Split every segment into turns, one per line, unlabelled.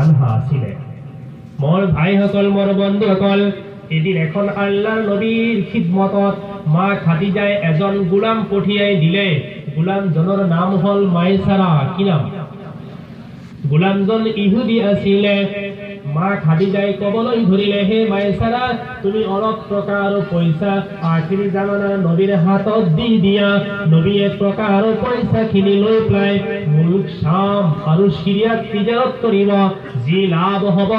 আনহা ছিলেন। মোর ভাইসকল, মোর বন্ধুসকল, এদিন এখন আল্লাহর নবীর খিদমতত মা খাদিজায় এজন গোলাম পঠিয়াই দিলে। গোলামজনৰ নাম হল মাইসারা। কি নাম? গোলামজন ইহুদি আছিলে। মা খাদিজায় কবলৈ ধৰিলে, হে মাইসারা, তুমি অলপ টকা আৰু পইচা আখিৰি জামানাৰ নবীৰ হাতত দি দিয়া। নবীয়ে টকা আৰু পইচা খিনি লৈ পেলাই মুলক শাম আৰু সিৰিয়াত তিজাৰত কৰিব। যি লাভ হব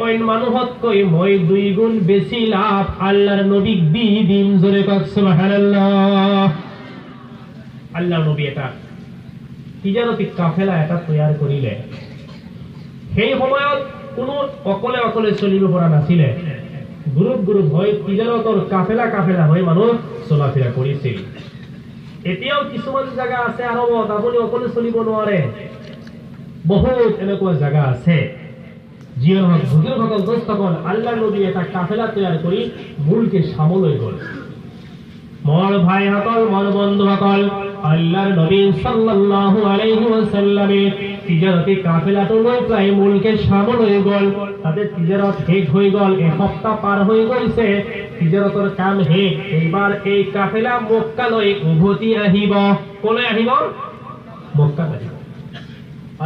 অইন মানুহতকৈ মই 2 গুণ বেছি লাভ আল্লাহৰ নবীক দি দিম। জোৰে কওক সুবহানাল্লাহ। আল্লাহৰ নবী এটা তিজাৰতি কাফেলা এটা তৈয়াৰ কৰিলে। সেই সময়ত কোনো অকলে অকলে চলিব পৰা নাছিলে। গ্ৰুপ হৈ তিজাৰতৰ কাফেলা হৈ মানুহ চলাফেৰা কৰিছিল। এতিয়াও কিছুমান জায়গা আছে আৰবত আপুনি অকলে চলিব নোৱাৰে। বহুত এনেকুৱা জায়গা আছে। যিয়ে হওক বুজুৰ্গসকল, দোস্তসকল, আল্লাহৰ নবী এটা কাফেলা তৈয়াৰ কৰি মুলকে শামলৈ গ'ল। মোর ভাইসকল, মোর বন্ধুসকল, আল্লাহর নবী সাল্লাল্লাহু আলাইহি ওয়াসাল্লামে তিজারতি কাফেলাটো লৈ প্রায় মুলকে শাম লৈ গ'ল। তাতে তিজারত শেষ হৈ গ'ল। এসপ্তাহ পাৰ হৈ গৈছে, তিজাৰতৰ কাম শেষ। এইবাৰ এই কাফেলা মক্কালৈ উভতি আহিব। কলৈ আহিব? মক্কাত আহিব।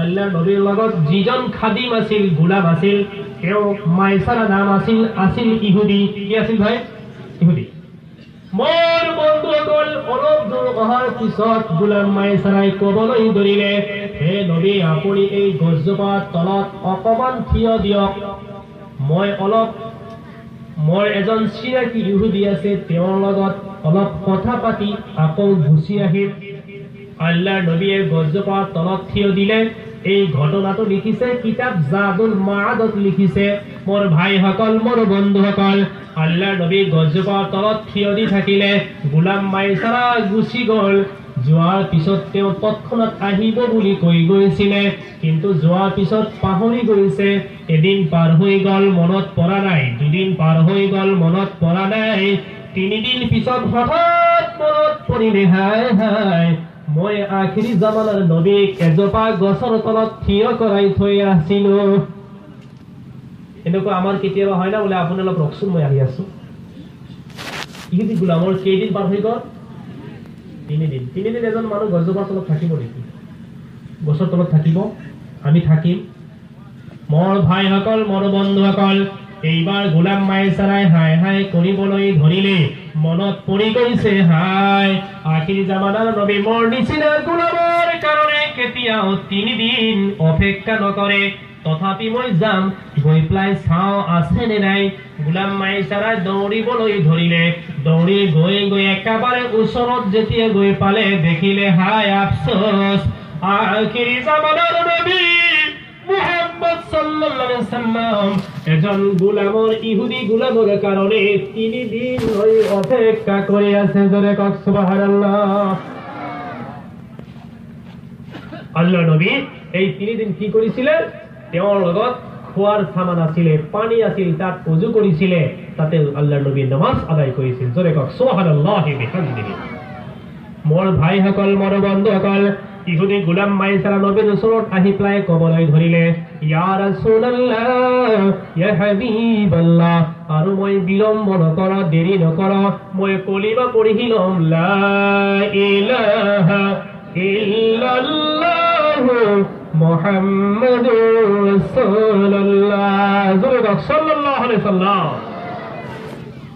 আল্লাহৰ নবীৰ লগত যিজন খাদিম আছিল, গোলাম আছিল, তেওঁ মাইসাৰা নাম আছিল ইহুদি। কি আছিল ভাই? ইহুদি। মোর বন্ধুসকল, অলপ দূৰ অহাৰ পিছত গোলাম মাইসাৰাই কবলৈ ধৰিলে, হে নবী, আপুনি এই গছজোপাৰ তলত অকমান থিয় দিয়ক। মোৰ এজন চিনাকি ইহুদি আছে, তেওঁৰ লগত অলপ কথা পাতি আকৌ গুচি আহিম। আল্লাহৰ নবীয়ে গছজোপাৰ তলত থিয় দিলে। এই ঘটনাটো লিখিছে কিতাব জাদুল মাআদত লিখিছে। মোর ভাইসকল, মোর বন্ধুসকল, আল্লাহৰ নবী গছজোপাৰ তলত থিয় দি থাকিলে। গোলাম মাইসাৰা গুচি গ'ল। যোৱাৰ পিছত তেওঁ তৎক্ষণাত আহিব বুলি কৈ গৈছিলে, কিন্তু যোৱাৰ পিছত পাহৰি গৈছে। এদিন পাৰ হৈ গ'ল, মনত পৰা নাই। 2 দিন পাৰ হৈ গ'ল, মনত পৰা নাই। 3 দিন পিছত হঠাৎ মনত পৰিলে, হায় মই আখিৰি জামানাৰ নবীক এজোপা গছৰ তলত থিয় কৰাই থৈ আছিলো। এনেকুৱা আমাৰ কেতিয়াবা হয় না? বোলে আপুনি অলপ ৰকচোন, মই আহি আছো। ইহুদি গোলামৰ কেইদিন পাৰ হৈ গ'ল? 3 দিন। 3 দিন এজন মানুহ গছজোপাৰ তলত থাকিব নেকি? গছৰ তলত থাকিব? আমি থাকিম? মোৰ ভাইসকল, মোৰ বন্ধুসকল, এইবাৰ গোলাম মাইসাৰাই হাই কৰিবলৈ ধৰিলে। মনত পৰি গৈছে, আখিৰি জামানাৰ নবী মোৰ নিচিনা গোলামৰ কাৰণে কেতিয়াও 3 দিন অপেক্ষা নকৰে। তথাপি মই যাম, গৈ পেলাই চাওঁ আছে নে নাই। গোলাম মাইসাৰাই দৌৰিবলৈ ধৰিলে। দৌৰি গৈ একেবাৰে ওচৰত যেতিয়া গৈ পালে, দেখিলে আফসোস, আখিৰি জামানাৰ নবী মুহাম্মদ সাল্লাল্লাহু আলাইহি ওয়াসাল্লাম এজন গোলামৰ, ইহুদি গোলামৰ কাৰণে 3 দিন ধৰি অপেক্ষা কৰি আছে। জোৰে কওক সুবহানাল্লাহ। আল্লাহৰ নবী এই 3 দিন কি কৰিছিলে? তেওঁৰ লগত খোৱাৰ সামান আছিলে, পানী আছিল, তাত ওযু কৰিছিলে, তাতে আল্লাহৰ নবী নামাজ আদায় কৰিছিল। জোৰে কওক সুবহানাল্লাহি বিহামদিহি। মোৰ ভাইসকল, মোৰ বন্ধুসকল, ইহুদি গোলাম মাইসাৰা নবীৰ ওচৰত আহি পেলাই কবলৈ ধৰিলে, ইয়া ৰাসূলুল্লাহ, ইয়া হাবিবাল্লাহ, আৰু মই বিলম্ব নকৰ, দেৰি নকৰ, মই কলিমা পঢ়ি লম, লা ইলাহা ইল্লাল্লাহু মুহাম্মাদুৰ রাসূলুল্লাহ। জোরে বল সাল্লাল্লাহু আলাইহি সাল্লাম।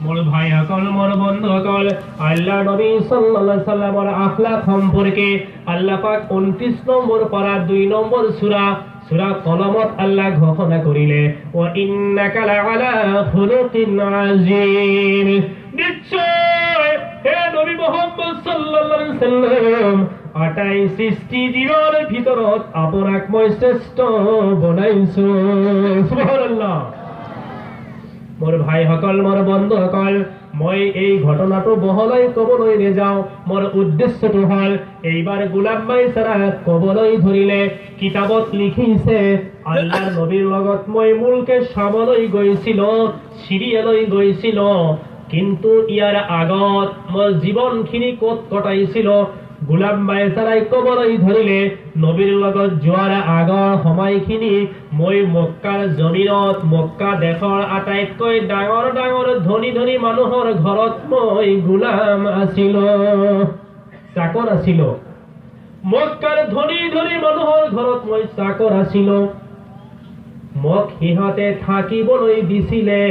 মোর ভাইসকল, মোর বন্ধুসকল, আল্লাহর নবী সাল্লাল্লাহু আলাইহি সাল্লামের আখলাক সম্পর্কে আল্লাহ পাক 29 নম্বর পারা 2 নম্বর সূরা কলমত আল্লাহ ঘোষণা করিলে, ওয়া ইন্নাকা লাআলা খুলুকিন আযীম। নিশ্চয় হে নবী মুহাম্মদ সাল্লাল্লাহু আলাইহি সাল্লাম, 28 সৃষ্টি জীবৰ ভিতৰত আপোনাক মই শ্ৰেষ্ঠ বনাইছো। সুবহানাল্লাহ। মোর ভাইসকল, মোর বন্ধুসকল, মই এই ঘটনাটো বহলাই কবলৈ নেযাওঁ। মোর উদ্দেশ্যটো হল, এইবাৰ গোলাম মাইসাৰা কবলৈ ধৰিলে, কিতাবত লিখিছে, আল্লাহৰ নবীৰ লগত মই মুলকে শামলৈ গৈছিলো, সিৰিয়ালৈ গৈছিলো, কিন্তু ইয়াৰ আগত মই জীৱনখিনি ক'ত কটাইছিলো? গোলাম মাইছাৰাই কবলৈ ধৰিলে নবীৰ লগত যোৱাৰ আগৰ সময়খিনি মই মক্কাৰ জমিনত মক্কা দেশৰ আটাইতকৈ ডাঙৰ ডাঙৰ ধনী ধনী মানুহৰ ঘৰত মই গোলাম আছিলো, চাকৰ আছিলো। মক্কাৰ ধনী ধনী মানুহৰ ঘৰত মই চাকৰ আছিলো। মোক সিহঁতে থাকিবলৈ দিছিলে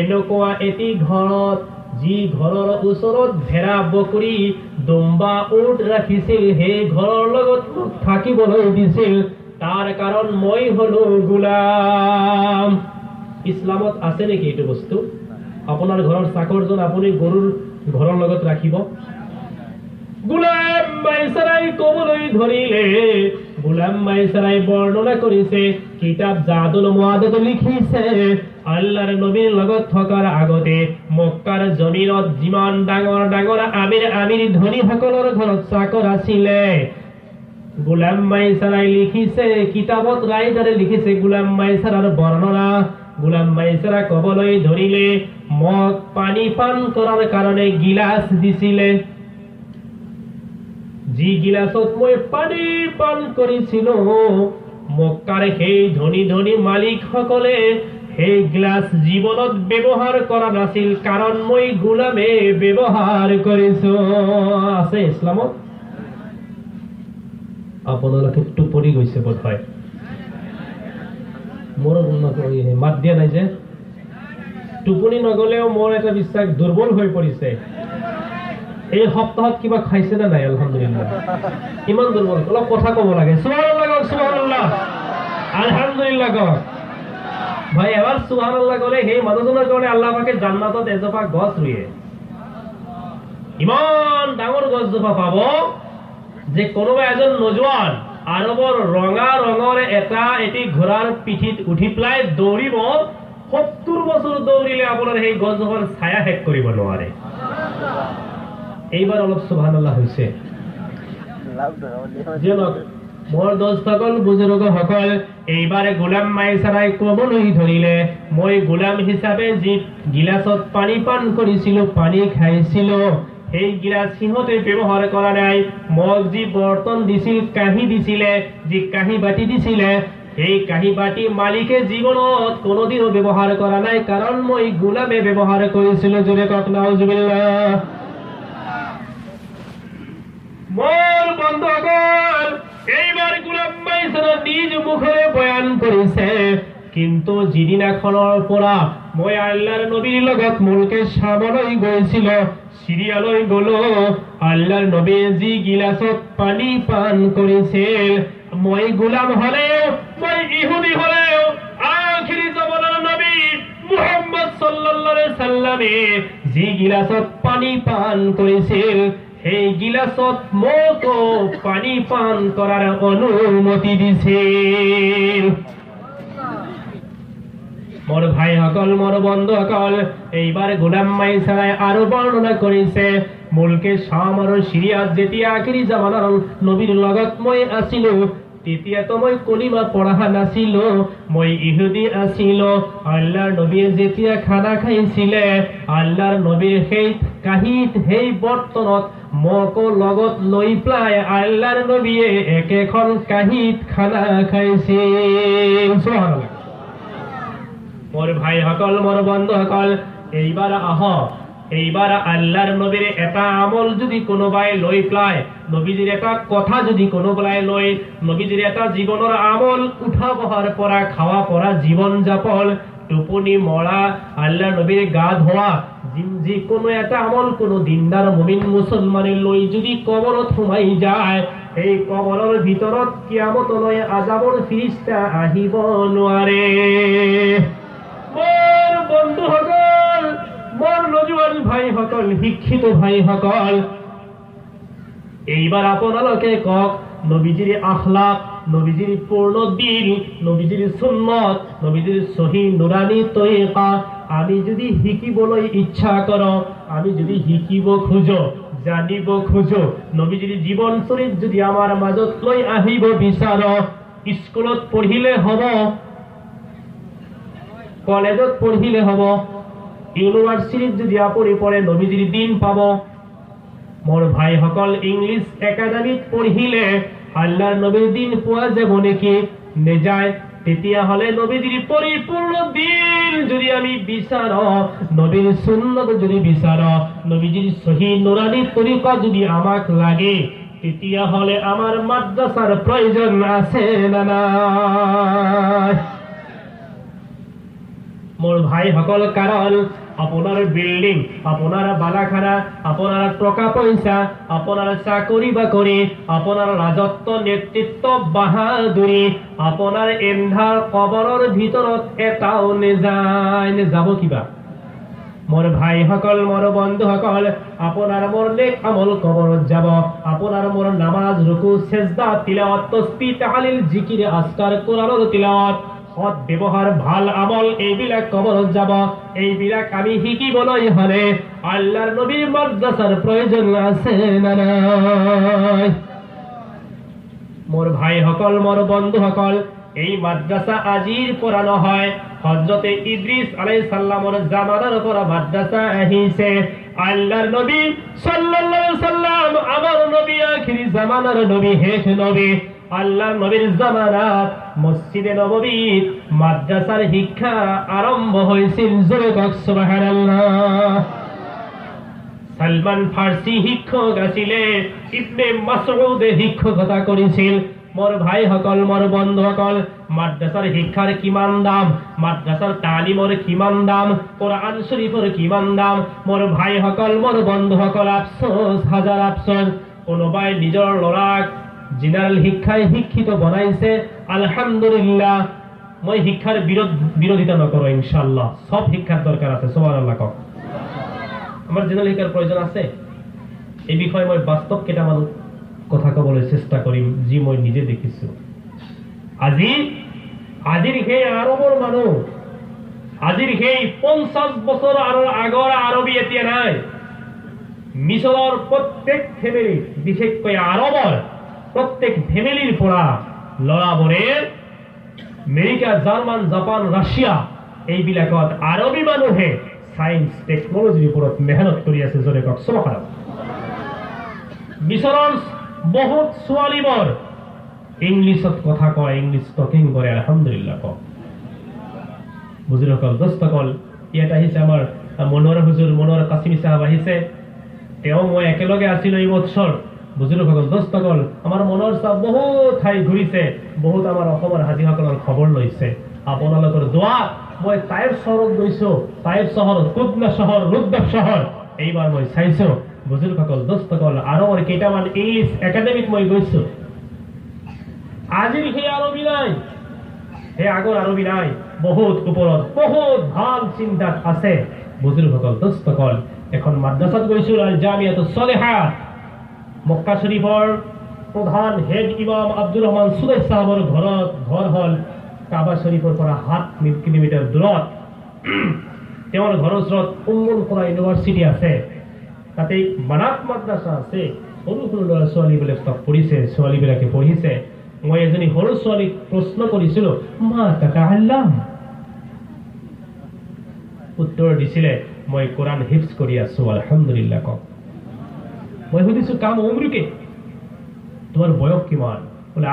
এনেকুৱা এটি ঘৰত, যি ঘৰৰ ওচৰত ভেড়া বকৰি দুম্বা উট ৰাখিছিল, সেই ঘৰৰ লগত মোক থাকিবলৈ দিছিল। তাৰ কাৰণ মই হলো গোলাম। ইছলামত আছে নেকি এইটো বস্তু? আপোনাৰ ঘৰৰ চাকৰজন আপুনি গৰুৰ ঘৰৰ লগত ৰাখিব? গোলাম মাইছাৰাই কবলৈ ধৰিলে, গোলাম মাইছাৰাই বৰ্ণনা কৰিছে, কিতাব জাদুল মুআদত লিখিছে, আল্লাহৰ নবীৰ লগত থকাৰ আগতে মক্কাৰ জমিনত যিমান ডাঙৰ ডাঙৰ আমিৰ ধনীসকলৰ ঘৰত চাকৰ আছিলে, গোলাম মাইছাৰাই লিখিছে, কিতাবত ৰাইটাৰে লিখিছে গোলাম মাইছাৰাৰ বৰ্ণনা। গোলাম মাইছাৰা কবলৈ ধৰিলে, মোক পানী পান কৰাৰ কাৰণে গিলাচ দিছিলে। যি গিলাচত মই পানী পান কৰিছিলো, মক্কাৰ সেই ধনী ধনী মালিকসকলে সেই গ্লাস জীৱনত ব্যৱহাৰ কৰা নাছিল, কাৰণ মই গোলামে ব্যৱহাৰ কৰিছো। আছে ইছলামত? আপোনালোকে টোপনি গৈছে বোধ হয়, মোৰ মাত দিয়া নাই যে। টোপনি নগলেও মোৰ এটা বিশ্বাস দুৰ্বল হৈ পৰিছে। এই সপ্তাহত কিবা খাইছে না নাই? আলহামদুলিল্লাহ। ইমান দুৰ্বল, অলপ কথা কব লাগে। সুবহানাল্লাহ কওক, সুবহানাল্লাহ, আলহামদুলিল্লাহ কওক। ভাই এবাৰ সুবহানাল্লাহ ক'লে সেই মানুহজনৰ কাৰণে আল্লাহ পাকে জান্নাতত এজোপা গছ ৰুয়ে। ইমান ডাঙৰ গছজোপা পাব যে কোনোবা এজন নজোৱান আৰবৰ ৰঙা ৰঙৰ এটি ঘোঁৰাৰ পিঠিত উঠি পেলাই দৌৰিব, 70 বছৰ দৌৰিলে আপোনাৰ সেই গছজোপাৰ ছায়া শেষ কৰিব নোৱাৰে। এইবাৰ অলপ সুবহানাল্লাহ হৈছে। মোৰ দোস্তসকল, বুজুৰ্গসকল, এইবাৰ গোলাম মাইছাৰাই কবলৈ ধৰিলে, মই গোলাম হিচাপে যি গিলাচত পানী পান কৰিছিলো, পানী খাইছিলো, সেই গিলাচ সিহঁতে ব্যৱহাৰ কৰা নাই। মোক যি বৰ্তন দিছিল, কাঁহী দিছিলে, যি কাঁহী বাতি দিছিলে, সেই কাঁহী বাতি মালিকে জীৱনত কোনোদিনো ব্যৱহাৰ কৰা নাই, কাৰণ মই গোলামে ব্যৱহাৰ কৰিছিলো। জোৰে কওক নাউজুবিল্লাহ। মোৰ বন্ধুসকল, এইবাৰ গোলাম মাইছাৰা নিজ মুখেৰে বয়ান কৰিছে, কিন্তু যিদিনাখনৰ পৰা মই আল্লাহৰ নবীৰ লগত মুলকে শামলৈ গৈছিলো, সিৰিয়ালৈ গলো, আল্লাহৰ নবীয়ে যি গিলাচত পানী পান কৰিছিল, মই গোলাম হলেও, মই ইহুদি হলেও, আখিৰি জামানাৰ নবী মুহাম্মদ সাল্লাল্লাহু আলাইহি সাল্লামে যি গিলাচত পানী পান কৰিছিল, সেই গিলাচত মোকো পানী পান কৰাৰ অনুমতি দিছিল। মোৰ ভাইসকল, মোৰ বন্ধুসকল, এইবাৰ গোলাম মাইছাৰাই আৰু বৰ্ণনা কৰিছে, মুলকে শাম আৰু সিৰিয়াত যেতিয়া আখিৰি জামানাৰ নবীৰ লগত মই আছিলো, তেতিয়াতো মই কলিমা পঢ়া নাছিলো, মই ইহুদি আছিলো। আল্লাহৰ নবীয়ে যেতিয়া খানা খাইছিলে, আল্লাহৰ নবীৰ সেই কাঁহীত, সেই বৰ্তনত মোকো লগত লৈ পেলাই আল্লাহৰ নবীয়ে একেখন কাঁহীত খানা খাইছিল। সুবহানাল্লাহ। মোৰ ভাইসকল, মোৰ বন্ধুসকল, এইবাৰ আহক, এইবাৰ আল্লাহৰ নবীৰ এটা আমল যদি কোনোবাই লৈ পেলাই, নবীজিৰ এটা কথা যদি কোনোবাই লৈ, নবীজিৰ এটা জীৱনৰ আমল, উঠা বহাৰ পৰা খাওয়া পৰা জীৱন যাপন, টোপনি মৰা, আল্লাহৰ নবীৰ গা ধোৱা, যিকোনো এটা আমল কোনো দিনদাৰ মুমিন মুছলমানে লৈ যদি কবৰত সোমাই যায়, এই কবৰৰ ভিতৰত কিয়ামতলৈ আযাবৰ ফিৰিস্তা আহিব নোৱাৰে। মোৰ বন্ধুসকল, মোৰ নজুৱান ভাইসকল, শিক্ষিত ভাইসকল, এইবাৰ আপোনালোকে কওক, নবীজিৰ আখলাক, নবীজির পূর্ণ দিন, নবীজির সুন্নত, নবীজির সহি নুরানি তরিকা আমি যদি শিকিবলৈ ইচ্ছা করো, আমি যদি শিকিব খোজো, জানিব খোজো, নবীজির জীবন চরিত যদি আমার মাজত লৈ আহিব বিচাৰো, স্কুলত পঢ়িলে হব, কলেজত পঢ়িলে হব, ইউনিভার্সিটিত যদি আপুনি পড়ে নবীজির দিন পাব। মোৰ ভাইসকল ইংলিছ একাডেমীত পঢ়িলে আল্লাহৰ নবীৰ দিন পোৱা যাব নেকি? নেযায়। তেতিয়াহ'লে নবীজিৰ পৰিপূৰ্ণ দিন যদি আমি বিচাৰো, নবীৰ সুন্নত যদি বিচাৰো, নবীজিৰ সহি নুৰানী তৰিকা যদি আমাক লাগে, তেতিয়াহ'লে আমাৰ মাদ্ৰাছাৰ প্ৰয়োজন আছে না নাই? মোৰ ভাইসকল, কাৰণ আপোনাৰ বিল্ডিং, আপোনাৰ বালাখানা, আপোনাৰ টকা পইচা, আপোনাৰ চাকৰি বাকৰি, আপোনাৰ ৰাজত্ব নেতৃত্ব বাহাদুৰি, আপোনাৰ এন্ধাৰ কবৰৰ ভিতৰত এটাও নেযায়। যাব কিবা? মোৰ ভাইসকল, মোৰ বন্ধুসকল, আপোনাৰ মোৰ নেক আমল কবৰত যাব, আপোনাৰ মোৰ নামাজ, রুকু, সেজদা, তিলাওয়াত, তাসবিহ, তাহলিল, জিকির, আজকার, কোরআনের তিলাওয়াত, সৎ ব্যৱহাৰ, ভাল আমল, এইবিলাক কবৰত যাব। এইবিলাক আমি শিকিবলৈ হলে আল্লাহৰ নবীৰ মাদ্ৰাছাৰ প্ৰয়োজন আছে না নাই? মোৰ ভাইসকল, মোৰ বন্ধুসকল, এই মাদ্ৰাছা আজিৰ পৰা নহয়, হযরতে ইদ্রিস আলাইহিস সালামৰ জামানাৰ পৰা মাদ্ৰাছা আহিছে। আল্লাহৰ নবী সাল্লাল্লাহু আলাইহি সাল্লাম আমাৰ নবী, আখিরি জামানাৰ নবী, শেষ নবী। আল্লাহর নবীর জামানাত মসজিদে নববীত মাদ্রাসার শিক্ষা আরম্ভ হয়েছিল। জোরে কক সুবহানাল্লাহ। সালমান ফার্সি শিক্ষক আছিলে, ইবনে মাসউদ শিক্ষকতা কৰিছিল। মোৰ ভাইসকল, মোৰ বন্ধুসকল, মাদ্রাসার শিক্ষার কিমান দাম, মাদ্রাসার তালিমৰ কিমান দাম, কোরআন শরীফৰ কিমান দাম। মোৰ ভাইসকল, মোৰ বন্ধুসকল, আফসোস, হাজার আফসোস, কোনোবাই নিজৰ ল'ৰাক জেনারেল শিক্ষায় শিক্ষিত বনাইছে। আলহামদুলিল্লাহ, মই শিক্ষার বিরোধিতা নকৰো, ইনশাআল্লাহ সব শিক্ষার দরকার আছে। সুবহানাল্লাহ কক। আমার জেনারেল শিক্ষার প্রয়োজন আছে। এই বিষয়ে মই বাস্তব কেইটামান কথা কবলৈ চেষ্টা কৰিম, যি মই নিজে দেখিছো। আজিৰ সেই আৰবৰ মানুহ, আজিৰ সেই 50 বছৰ আগৰ আৰবী এতিয়া নাই। মিশৰৰ প্ৰত্যেক ফেমিলি, বিশেষকৈ আৰবৰ প্রত্যেক ফ্যামিলির পড়া লড়াবরে আমেরিকা, জার্মান, জাপান, রাশিয়া এইবিলাকত আরবী মানুহে সায়েন্স টেকনোলজির উপৰত মেহনত কৰি আছে। জোরে কক সুবহানাল্লাহ। মিশৰৰ বহুত ছোৱালীবোৰ ইংলিছত কথা কয়, ইংলিছ টকিং কৰে। আলহামদুলিল্লাহ কক। বুজুৰ্গসকল, দোস্তসকল, ইয়াত আহিছে আমাৰ মনোৱাৰ হুজুৰ, মনোৱাৰ কাছিমি সাহেব আহিছে। তেওঁ মই একেলগে আছিলো এই বছৰ। বুজুৰ্গসকল, দোস্তসকল, আমাৰ মনৰ চাপ বহুত ঠাই ঘূৰিছে, বহুত আমাৰ অসমৰ হাজীসকলৰ খবৰ লৈছে। আপোনালোকৰ দোৱা, মই টাইপ চহৰত গৈছো, টাইপ চহৰত, কুদনা চহৰ, রুদ্দাব চহৰ, এইবাৰ মই চাইছো। বুজুৰ্গসকল, দোস্তসকল, আৰবৰ কেইটামান ইংলিছ একাডেমিত মই গৈছো। আজিৰ সেই আৰবী নাই, সেই আগৰ আৰবী নাই, বহুত ওপৰত, বহুত ভাল চিন্তাত আছে। বুজুৰ্গসকল, দোস্তসকল, এখন মাদ্রাসাত গৈছো, আল জামিয়াতুস সলিহাহ। মক্কা শরীফৰ প্রধান হেড ইমাম আব্দুর রহমান সুদাইস সাহেবৰ ঘৰ হল কাবা শরীফৰ পৰা 7 কিলোমিটাৰ দূৰত। তেওঁৰ ঘৰৰ ওচৰত উম্মুল কুৰা ইউনিভাৰ্চিটি আছে, তাতে মানাত মাদ্রাসা আছে। সৰু সৰু ল'ৰা ছোৱালীবিলাক তাত পঢ়িছে, ছোৱালীবিলাকে পঢ়িছে। মই এজনী সৰু ছোৱালীক প্ৰশ্ন কৰিছিলো, মা তাতাআল্লাম? উত্তৰ দিছিলে, মই কোরআন হিফজ কৰি আছো। আলহামদুলিল্লাহ কক। মই সুধিছো, কাম উমরুকে, তোমার বয়স কিমান? বলে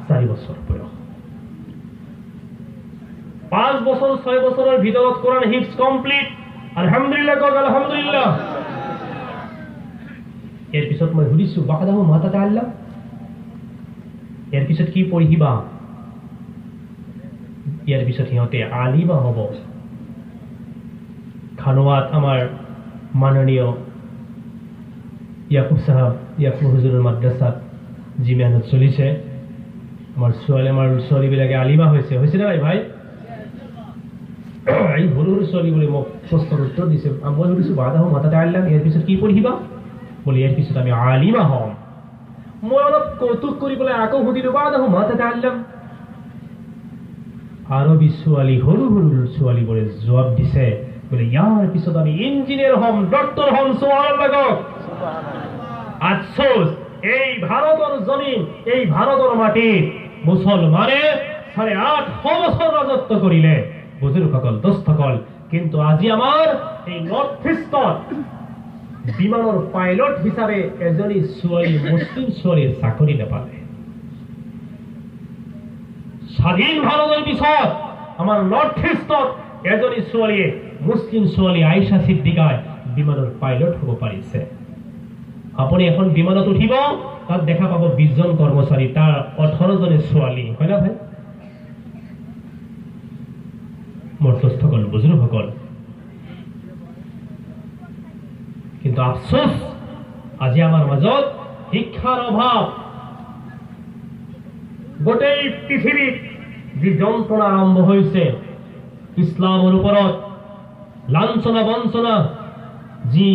4 বছর বয়স। 5 বছর 6 বছরের ভিতৰত কোরআন হিফজ কমপ্লিট। আলহামদুলিল্লাহ কক। আলহামদুলিল্লাহ। এর পিছত মই সুধিছো, বাদাহু মা তাতাআল্লাম? এর পিছত কি পঢ়িবা? ইয়াৰ পিছত সিহঁতে আলিমা হ'ব। খানোয়াত আমার মাননীয় ইয়াকুব সাহেব, ইয়াকুব হুজুরের মাদ্রাসাত যি মেহনত চলিছে, আমার ছোৱালীবিলাকে আলিমা হৈছে না নাই ভাই? এই সৰু সৰু ছোৱালী বলে মোক প্ৰশ্নৰ উত্তৰ দিছে। মই সুধিছো, বাদাহু মা তাতাআল্লাম? ইয়াৰ পিছত কি পঢ়িবা? বলে ইয়াৰ পিছত আমি আলিমা হম। মই অলপ কৌতুক কৰি পেলাই আকৌ সুধিলো, বাদাহু মা তাতাআল্লাম? আরবী ছোৱালী, সৰু সৰু ছোৱালীবোৰে জবাব দিছে, বলে ইয়াৰ পিছত আমি ইঞ্জিনিয়ার হম, ডক্টর হম। সুবহানাল্লাহ কক। আফসোস, এই ভারতের জমিন, এই ভারতের মাটি মুসলমানে 850 বছর রাজত্ব করিলে। বুজুর্গসকল, দোস্তসকল, কিন্তু আজি আমার এই নর্থ ইস্টত বিমানৰ পাইলট হিচাপে এজনী ছোৱালী মুছলিম ছোৱালীৰ চাকৰি নাপালে। স্বাধীন ভাৰতৰ পিছত আমাৰ নৰ্থ ইষ্টত এজনী ছোৱালীয়ে মুছলিম ছোৱালী আয়েশা সিদ্দিকাই বিমানৰ পাইলট হ'ব পাৰিছে। আপুনি এখন বিমানত উঠিব, তাত দেখা পাব 20 জন কৰ্মচাৰী, তাৰ 18 জনী ছোৱালী, হয় না ভাই? মৰ্তস্থসকল, বুজুৰ্গসকল, কিন্তু আফসোস আজি আমাৰ মাজত শিক্ষাৰ অভাৱ। গোটেই পৃথিৱীত যি যন্ত্ৰণা আৰম্ভ হৈছে ইছলামৰ ওপৰত, লাঞ্ছনা বঞ্চনা যি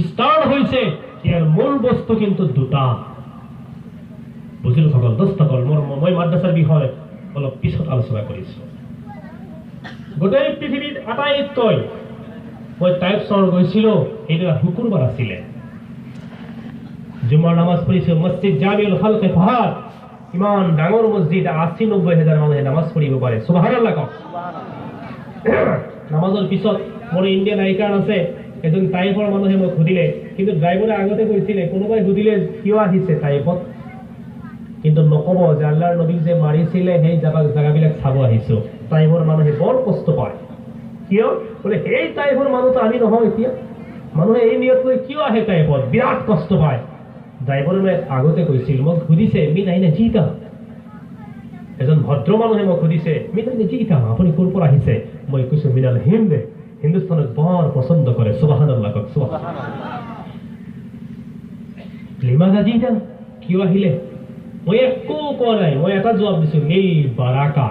ষ্টাৰ্ট হৈছে, ইয়াৰ মূল বস্তু কিন্তু দুটা। বুজুৰ্গসকল, দোস্তসকল, মই মাদ্ৰাছাৰ বিষয়ে অলপ পিছত আলোচনা কৰিছো। গোটেই পৃথিৱীত আটাইতকৈ মই টাইপছৰ গৈছিলো, এইটো শুকুৰবাৰ আছিলে, জুমাৰ নামাজ পঢ়িছো মছজিদ জামিউল খালকে ফাহাদ। ইমান ডাঙৰ মছজিদ, 80-90 হাজাৰ মানুহে নামাজ পঢ়িব পাৰে। সুবহানাল্লাহ কওক। নামাজৰ পিছত মোৰ ইণ্ডিয়ান আই কাৰ্ড আছে। এজন টাইপৰ মানুহে মোক সুধিলে, কিন্তু ড্ৰাইভাৰে আগতে কৈছিলে, কোনোবাই সুধিলে কিয় আহিছে টাইপত, কিন্তু নকব যে আল্লাহৰ নবীক যে মাৰিছিলে সেই জাগাবিলাক চাব আহিছো। টাইপৰ মানুহে বৰ কষ্ট পায়। কিয় বোলে সেই টাইপৰ মানুহতো আমি নহয়। এতিয়া মানুহে এই নিয়ত লৈ কিয় আহে টাইপত, বিৰাট কষ্ট পায়। ড্ৰাইভাৰে আগতে কৈছিল, মোক সুধিছে মি নাই নে জিতা, এজন ভদ্ৰ মানুহে মোক সুধিছে মি নাই নে জিতা, আপুনি ক'ৰ পৰা আহিছে? মই কৈছো মিনাল হিন্দে, হিন্দুস্তানক বৰ পছন্দ কৰে। সুবহানাল্লাহ কওক। সুবহানাল্লাহ। লিমাদা জিতা, কিয় আহিলে? মই একো কোৱা নাই, মই এটা জবাব দিছো, নীল বাৰাকা,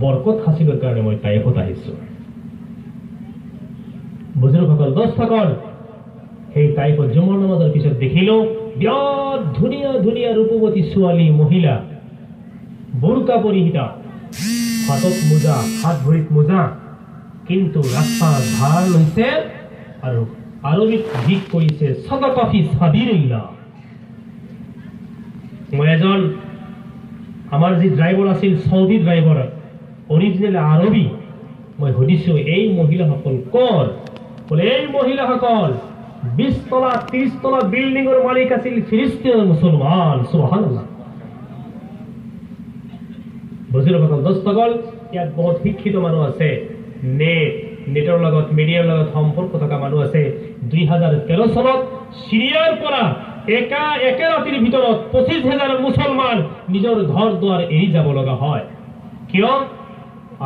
বৰকত হাসিলৰ কাৰণে মই টাইপত আহিছো। বুজুৰ্গসকল, দোস্তসকল, সেই টাইপত জুমাৰ নামাজৰ পিছত দেখিলো বিৰাট ধুনীয়া ধুনীয়া ৰূপৱতী ছোৱালী, মহিলা, বোৰকা পৰিহিতা, হাতত মোজা, হাত ভৰিত মোজা, কিন্তু ৰাস্তাৰ ধাৰ লৈছে আৰু আৰবিত গীত কৰিছে সাদাকা ফি সাবিলিল্লাহ। মই এজন আমাৰ যি ড্ৰাইভাৰ আছিল, চৌদি ড্ৰাইভাৰ, অৰিজিনেল আৰবী, মই সুধিছো এই মহিলাসকল কৰ? বোলে এই মহিলাসকল 20 তলা 30 তলা বিল্ডিঙৰ মালিক আছিল, ফিলিস্তিনৰ মুছলমান। সুবহানাল্লাহ। বুজুৰ্গসকল, দোস্তসকল, ইয়াত বহুত শিক্ষিত মানুহ আছে, নেটৰ লগত, মিডিয়াৰ লগত সম্পৰ্ক থকা মানুহ আছে। 2013 চনত সিৰিয়াৰ পৰা একে ৰাতিৰ ভিতৰত 25,000 মুছলমান নিজৰ ঘৰ দুৱাৰ এৰি যাব লগা হয়। কিয়?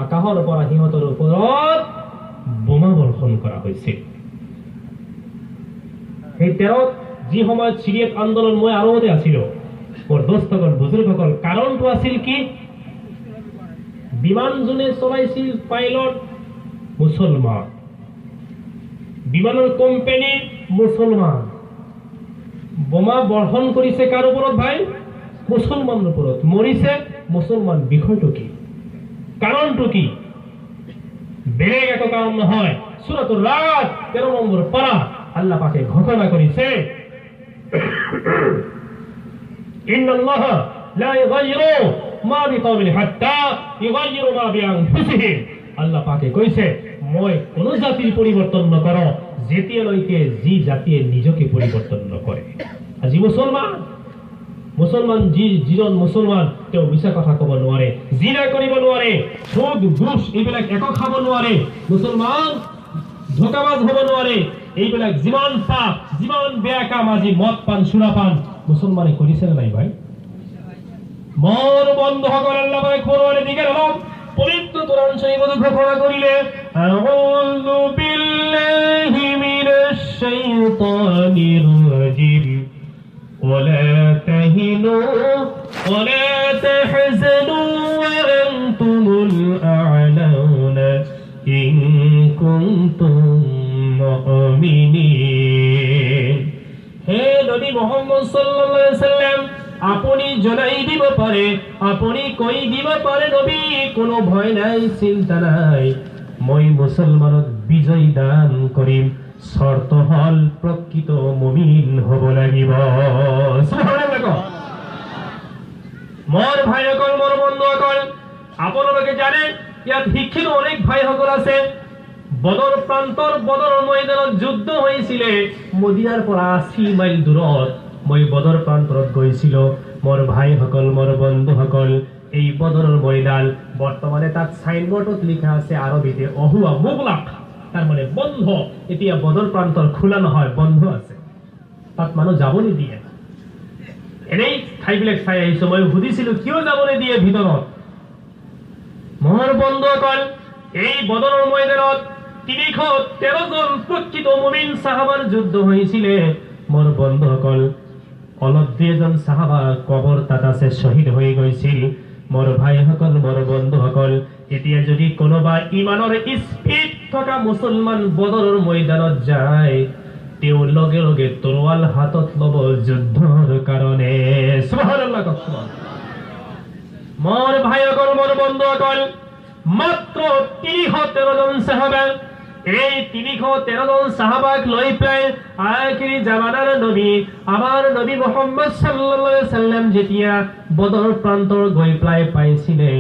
আকাশৰ পৰা সিহঁতৰ ওপৰত বোমা বৰ্ষণ কৰা হৈছিল। সেই 13 যি সময়ত সিৰিয়াত আন্দোলন, মই আৰবতে আছিলো। মোৰ দোস্তসকল, বুজুৰ্গসকল, কাৰণটো আছিল কি? বিমান যোনে চলাইছিল পাইলট মুছলমান, বিমানৰ কোম্পানী মুছলমান, বোমা বৰ্ষণ কৰিছে কাৰ ওপৰত ভাই? মুছলমানৰ ওপৰত। মৰিছে মুছলমান। বিষয়টো কি? কাৰণটো কি? বেলেগ একো কাৰণ নহয়। সূরাতুর রাদ 13 নম্বর পারা আল্লাহ পাকে ঘোষণা করেছে, ইন্নাল্লাহ লা ইউগাইয়িরু মা বিকাওমিন হাত্তা ইউগাইয়িরু মা বিআনফুসিহিম। আল্লাহ পাকে কইছে, মই কোন জাতির পরিবর্তন নকৰো যেতিয়ালৈকে যি জাতিয়ে নিজকে পরিবর্তন নকৰে। আজি মুছলমান যিজন মুছলমান, তেওঁ মিছা কথা ক'ব নোৱাৰে, জিনা কৰিব নোৱাৰে, সুদ ঘুষ এইবিলাক একো খাব নোৱাৰে, মুছলমান ধোকাবাজ হ'ব নোৱাৰে। এইবিলাক যিমান পাপ, যিমান বেয়া কাম, আজি মদ পান, সুৰা পান মুছলমানে কৰিছে নাই ভাই? মোৰ বন্ধুসকল, আল্লাহ পাক কোরআনের দিকে অলপ পবিত্র কোরআন শরীফে ঘোষণা করিলে, আউযু বিল্লাহি মিনাশ শাইতানির রাজিম, ولا تهنوا ولا تحزنوا وأنتم الأعلون إن كنتم مؤمنين। হে নবী মুহাম্মদ সাল্লাল্লাহু আলাইহি ওয়াসাল্লাম, আপনি জনাই দিব পারে, আপনি কই দিব পারে নবী, কোনো ভয় নাই, চিন্তা নাই, মই মুসলমানক বিজয় দান কৰিম। শর্ত হল প্রকৃত মুমিন হব লাগিব। সুবহানাল্লাহ। মোৰ ভাইসকল, মোৰ বন্ধুসকল, আপোনালোকে জানে ইয়াত শিক্ষিত অনেক ভাইসকল আছে, বদর প্রান্তর বদর ময়দানত যুদ্ধ হয়েছিল মদিনার পৰা 80 মাইল দূৰত মই বদর প্রান্তৰত গৈছিল মোৰ ভাইসকল মোৰ বন্ধুসকল এই বদৰৰ ময়দান বৰ্তমানে তাত সাইনবোৰ্ডত লিখা আছে আৰবিতে অহুয়া মুগলাক তাৰ মানে বন্ধ এতিয়া বদৰ প্ৰান্তৰ খোলা নহয় বন্ধ আছে তাত মানুহ যাব নিদিয়ে এনেই ঠাইবিলাক চাই আহিছো মই সুধিছিলো কিয় যাব নিদিয়ে ভিতৰত মোৰ বন্ধুসকল এই বদৰৰ ময়দানত 313 জন প্ৰকৃত মুমিন সাহাবাৰ যুদ্ধ হৈছিল মোৰ বন্ধুসকল অলপ দুজন সাহাবা কবৰ তাত আছে শহীদ হৈ গৈছিল মোৰ ভাইসকল মোৰ বন্ধুসকল এতিয়া যদি কোনোবা ইমানৰ স্পিড থকা মুছলমান বদৰৰ ময়দানত যায় তেওঁ লগে লগে তৰোৱাল হাতত ল'ব যুদ্ধৰ কাৰণে সুবহানাল্লাহ মোৰ ভাইসকল মোৰ বন্ধুসকল মাত্ৰ 313 জন সাহাবা এই 313 জন সাহাবাক লৈ পেলাই আখিৰি জামানাৰ নবী আমাৰ নবী মুহাম্মদ সাল্লাল্লাহু আলাইহি সাল্লাম যেতিয়া বদৰ প্ৰান্তৰ গৈ পেলাই পাইছিলে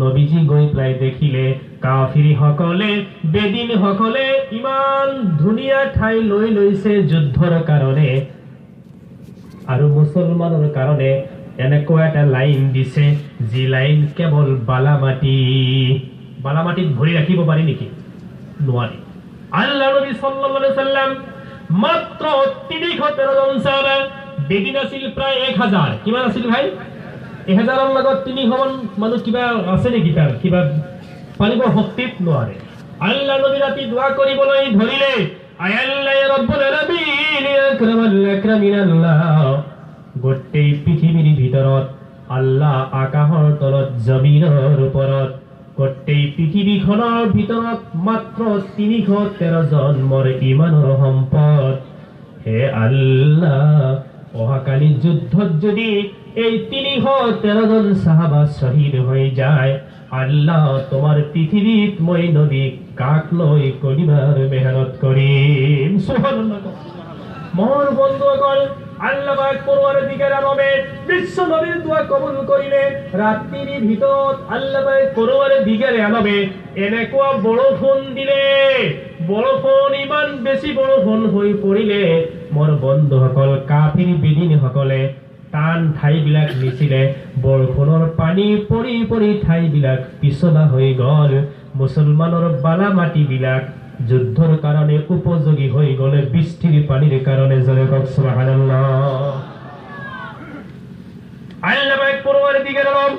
নবীজি গৈ পেলাই দেখিলে কাফিৰি সকলে বেদিন সকলে ইমান ধুনীয়া ঠাই লৈ লৈছে যুদ্ধৰ কাৰণে আৰু মুছলমানৰ কাৰণে এনেকুৱা এটা লাইন দিছে যি লাইন কেৱল বালামাটিত ভৰি ৰাখিব পাৰি নেকি নোৱাৰি আল্লাহ নবী সাল্লাল্লাহু আলাইহি সাল্লাম মাত্ৰ 313 জন সাহাবা বেদিন আছিল প্ৰায় 1000 কিমান আছিল ভাই 1000 ৰ লগত 300 মানুহ কিবা আছে নেকি তাৰ কিবা পানিব শক্তিত নোৱাৰে আল্লাহ নবী ৰাতি দোয়া কৰিবলৈ ধৰিলে আয় আল্লাহ ৰব্বুল আলামিন আকৰামাল আকৰামিন আল্লাহ গোটেই পৃথিৱীৰ ভিতৰত আল্লাহ আকাশৰ তলত জমিনৰ ওপৰত গোটেই পৃথিৱীখনৰ ভিতৰত মাত্ৰ 313 জন মোৰ ইমানৰ সম্পদ হে আল্লাহ অহাকালি যুদ্ধত যদি এই 313 জন সাহাবা শহীদ হৈ যায় আল্লাহ তোমার পৃথিবীত মই নবী কাক লৈ কলিমাৰ মেহনত কৰিম সুবহানাল্লাহ মোৰ বন্ধুসকল আল্লাহ পাক পৰৱৰ্তীকাৰ আলমে বিশ্ব নবীৰ দোয়া কবুল কৰিলে ৰাতিৰ ভিতৰত আল্লাহ পাক পৰৱৰ্তীকাৰ আলমে এনেকুৱা বৰষুণ দিলে বৰষুণ ইমান বেছি বৰষুণ হৈ পৰিলে মোৰ বন্ধুসকল কাফিৰ বেদিন সকলে টান ঠাইবিলাক নিছিলে বৰষুণৰ পানী পৰি পৰি ঠাইবিলাক পিছলা হৈ গ'ল মুছলমানৰ বালা মাটিবিলাক যুদ্ধৰ কাৰণে উপযোগী হৈ গ'লে বৃষ্টিৰ পানীৰ কাৰণে জলে কওক সুবহানাল্লাহ আল্লাহ পাক পৰৱৰ্তীকাৰ আলম